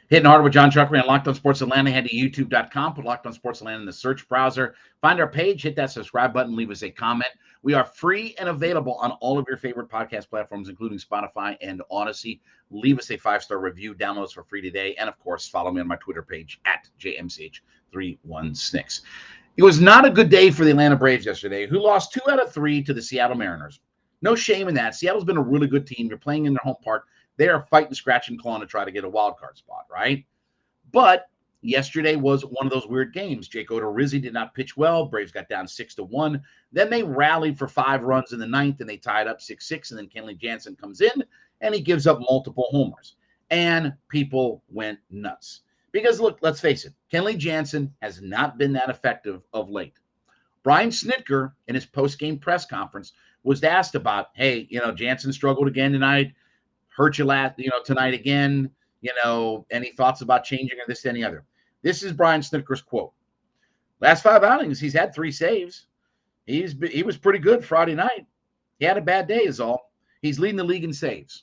Hitting hard with Jon Chuckery on Locked On Sports Atlanta. Head to youtube.com, put Locked On Sports Atlanta in the search browser. Find our page, hit that subscribe button, leave us a comment. We are free and available on all of your favorite podcast platforms, including Spotify and Odyssey. Leave us a 5-star review. Download us for free today. And, of course, follow me on my Twitter page at JMCH31Snicks. It was not a good day for the Atlanta Braves yesterday, who lost 2 out of 3 to the Seattle Mariners. No shame in that. Seattle's been a really good team. You're playing in their home park. They are fighting, scratching, clawing to try to get a wild card spot, right? But yesterday was one of those weird games. Jake Odorizzi did not pitch well. Braves got down 6-1. Then they rallied for 5 runs in the ninth, and they tied up 6-6. And then Kenley Jansen comes in, and he gives up multiple homers. And people went nuts. Because, look, let's face it, Kenley Jansen has not been that effective of late. Brian Snitker, in his post-game press conference, was asked about, hey, Jansen struggled again tonight. Hurt you tonight again, any thoughts about changing or this, any other. This is Brian Snitker's quote. Last 5 outings, he's had 3 saves. He was pretty good Friday night. He had a bad day is all. He's leading the league in saves.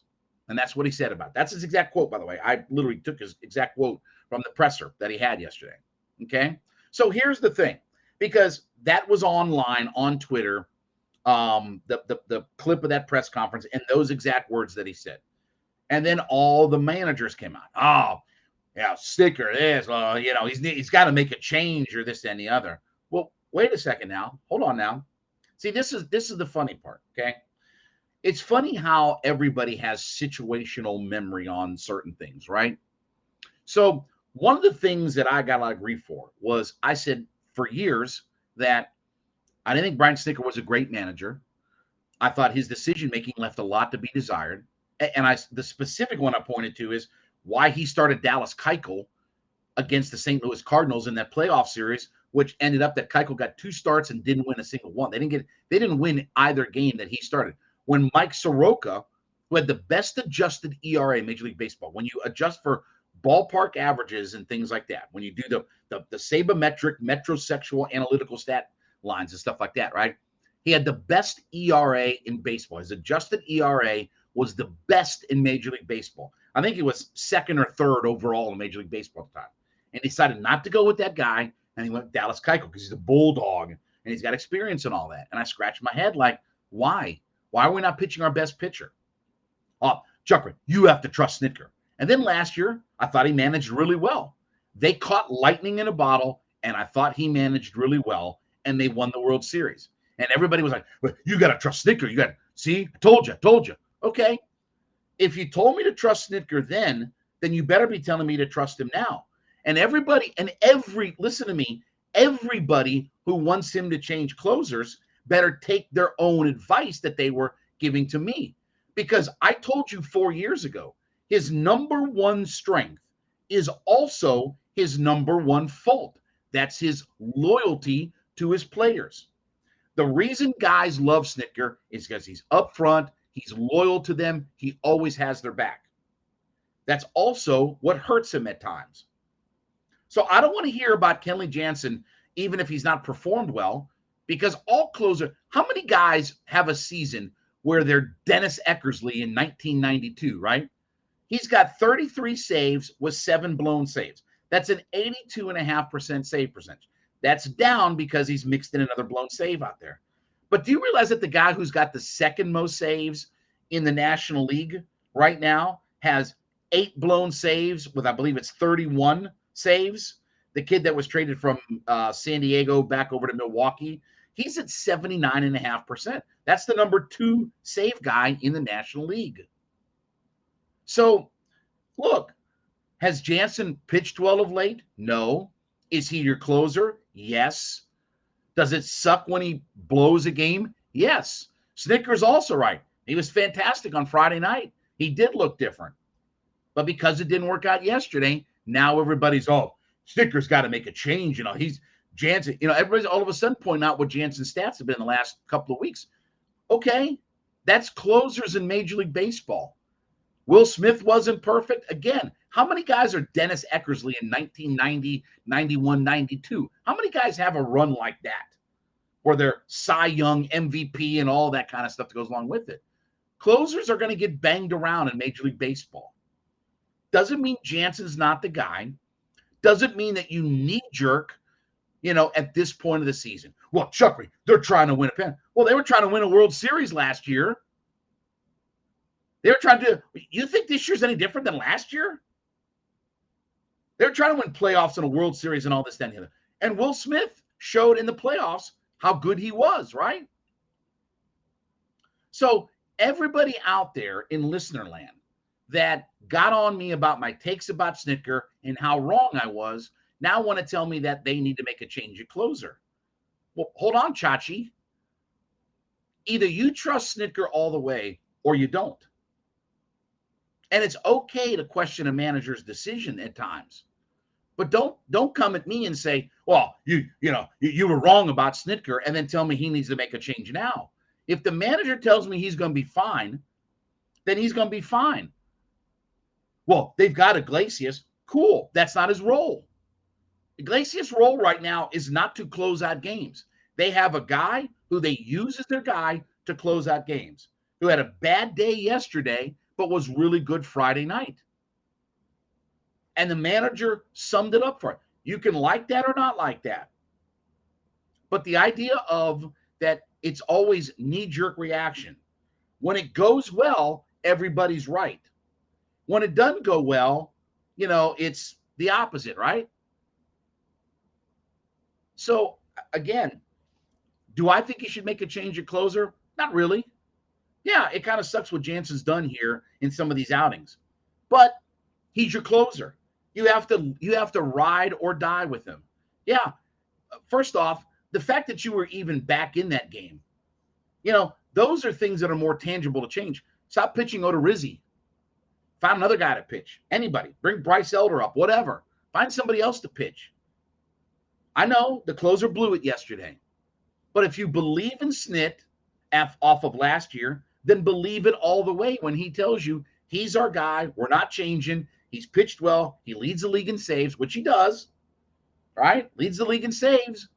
And that's what he said about it. That's his exact quote, by the way. I literally took his exact quote from the presser that he had yesterday. Okay? So here's the thing. Because that was online on Twitter, the clip of that press conference and those exact words that he said. And then all the managers came out. Oh, yeah, Snitker this. Well, he's got to make a change or this and the other. Well, wait a second now. Hold on now. See, this is the funny part, okay? It's funny how everybody has situational memory on certain things, right? So one of the things that I got a lot of grief for was I said for years that I didn't think Brian Snitker was a great manager. I thought his decision-making left a lot to be desired. And the specific one I pointed to is why he started Dallas Keuchel against the St. Louis Cardinals in that playoff series, which ended up that Keuchel got 2 starts and didn't win a single one. They didn't win either game that he started. When Mike Soroka, who had the best adjusted ERA in Major League Baseball, when you adjust for ballpark averages and things like that, when you do the sabermetric, metrosexual analytical stat lines and stuff like that, right? He had the best ERA in baseball. His adjusted ERA was the best in Major League Baseball. I think he was 2nd or 3rd overall in Major League Baseball at the time. And he decided not to go with that guy, and he went with Dallas Keuchel because he's a bulldog, and he's got experience and all that. And I scratched my head like, why? Why are we not pitching our best pitcher? Oh, Chuckery, you have to trust Snitker. And then last year, I thought he managed really well. They caught lightning in a bottle, and I thought he managed really well, and they won the World Series. And everybody was like, well, you got to trust Snitker. You got to, see, I told you. Okay, if you told me to trust Snitker then you better be telling me to trust him now. And listen to me, everybody who wants him to change closers better take their own advice that they were giving to me. Because I told you 4 years ago, his number one strength is also his number one fault. That's his loyalty to his players. The reason guys love Snitker is because he's upfront. He's loyal to them. He always has their back. That's also what hurts him at times. So I don't want to hear about Kenley Jansen, even if he's not performed well, because all closers, how many guys have a season where they're Dennis Eckersley in 1992, right? He's got 33 saves with 7 blown saves. That's an 82.5% save percentage. That's down because he's mixed in another blown save out there. But do you realize that the guy who's got the 2nd most saves in the National League right now has 8 blown saves with, I believe it's 31 saves? The kid that was traded from San Diego back over to Milwaukee, he's at 79.5%. That's the number 2 save guy in the National League. So, look, has Jansen pitched well of late? No. Is he your closer? Yes. Does it suck when he blows a game? Yes. Snitker's also right. He was fantastic on Friday night. He did look different. But because it didn't work out yesterday, now everybody's, Snitker's got to make a change. He's Jansen. Everybody's all of a sudden pointing out what Jansen's stats have been in the last couple of weeks. Okay, that's closers in Major League Baseball. Will Smith wasn't perfect. Again, how many guys are Dennis Eckersley in 1990, 91, 92? How many guys have a run like that where they're Cy Young, MVP, and all that kind of stuff that goes along with it? Closers are going to get banged around in Major League Baseball. Doesn't mean Jansen's not the guy. Doesn't mean that you knee-jerk, at this point of the season. Well, Chuckery, they're trying to win a pen. Well, they were trying to win a World Series last year. They were trying to. You think this year's any different than last year? They're trying to win playoffs and a World Series and all this, that, and the other. And Will Smith showed in the playoffs how good he was, right? So everybody out there in listener land that got on me about my takes about Snitker and how wrong I was now want to tell me that they need to make a change at closer. Well, hold on, Chachi. Either you trust Snitker all the way or you don't. And it's okay to question a manager's decision at times. But don't come at me and say, well, you were wrong about Snitker, and then tell me he needs to make a change now. If the manager tells me he's going to be fine, then he's going to be fine. Well, they've got Iglesias. Cool. That's not his role. Iglesias' role right now is not to close out games. They have a guy who they use as their guy to close out games, who had a bad day yesterday, but was really good Friday night. And the manager summed it up for it. You can like that or not like that. But the idea of that it's always knee-jerk reaction. When it goes well, everybody's right. When it doesn't go well, it's the opposite, right? So, again, do I think he should make a change at closer? Not really. Yeah, it kind of sucks what Jansen's done here in some of these outings. But he's your closer. You have to ride or die with him. Yeah. First off, the fact that you were even back in that game, those are things that are more tangible to change. Stop pitching Odorizzi. Find another guy to pitch. Anybody. Bring Bryce Elder up. Whatever. Find somebody else to pitch. I know the closer blew it yesterday. But if you believe in Snit off of last year, then believe it all the way when he tells you he's our guy. We're not changing. He's pitched well. He leads the league in saves, which he does, right? Leads the league in saves.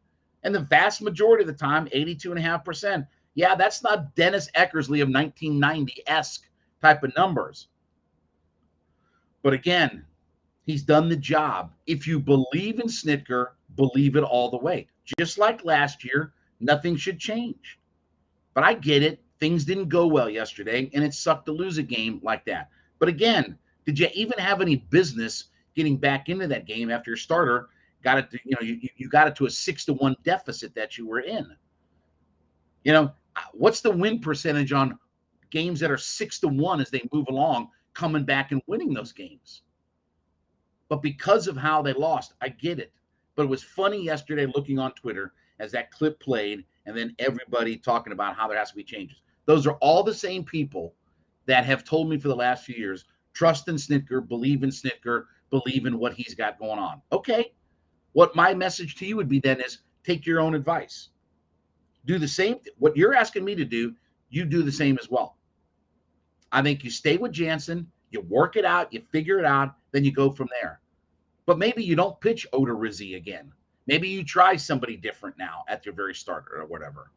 And the vast majority of the time, 82.5%. Yeah, that's not Dennis Eckersley of 1990-esque type of numbers. But again, he's done the job. If you believe in Snitker, believe it all the way. Just like last year, nothing should change. But I get it. Things didn't go well yesterday, and it sucked to lose a game like that. But again, did you even have any business getting back into that game after your starter got it to, you got it to a 6-1 deficit that you were in? What's the win percentage on games that are 6-1 as they move along, coming back and winning those games? But because of how they lost, I get it. But it was funny yesterday looking on Twitter as that clip played, and then everybody talking about how there has to be changes. Those are all the same people that have told me for the last few years, trust in Snitker, believe in Snitker, believe in what he's got going on. Okay. What my message to you would be then is take your own advice. Do the same. What you're asking me to do, you do the same as well. I think you stay with Jansen, you work it out, you figure it out, then you go from there. But maybe you don't pitch Odorizzi again. Maybe you try somebody different now at your very starter or whatever.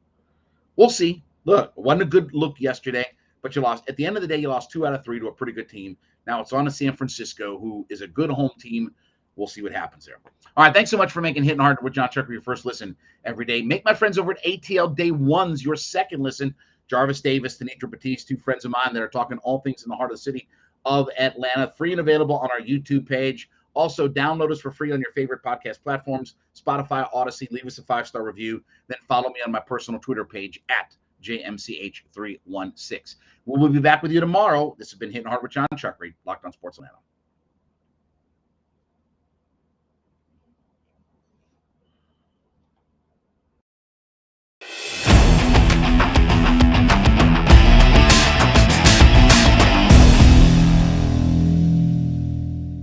We'll see. Look, it wasn't a good look yesterday, but you lost. At the end of the day, you lost 2 out of 3 to a pretty good team. Now it's on to San Francisco, who is a good home team. We'll see what happens there. All right, thanks so much for making Hittin' Hard with Jon Chuckery your first listen every day. Make my friends over at ATL Day Ones your second listen. Jarvis Davis, Denitra Batiste, 2 friends of mine that are talking all things in the heart of the city of Atlanta. Free and available on our YouTube page. Also, download us for free on your favorite podcast platforms, Spotify, Odyssey. Leave us a 5-star review. Then follow me on my personal Twitter page at JMCH316. We'll be back with you tomorrow. This has been Hittin' Hard with Jon Chuckery, Locked on Sports Atlanta.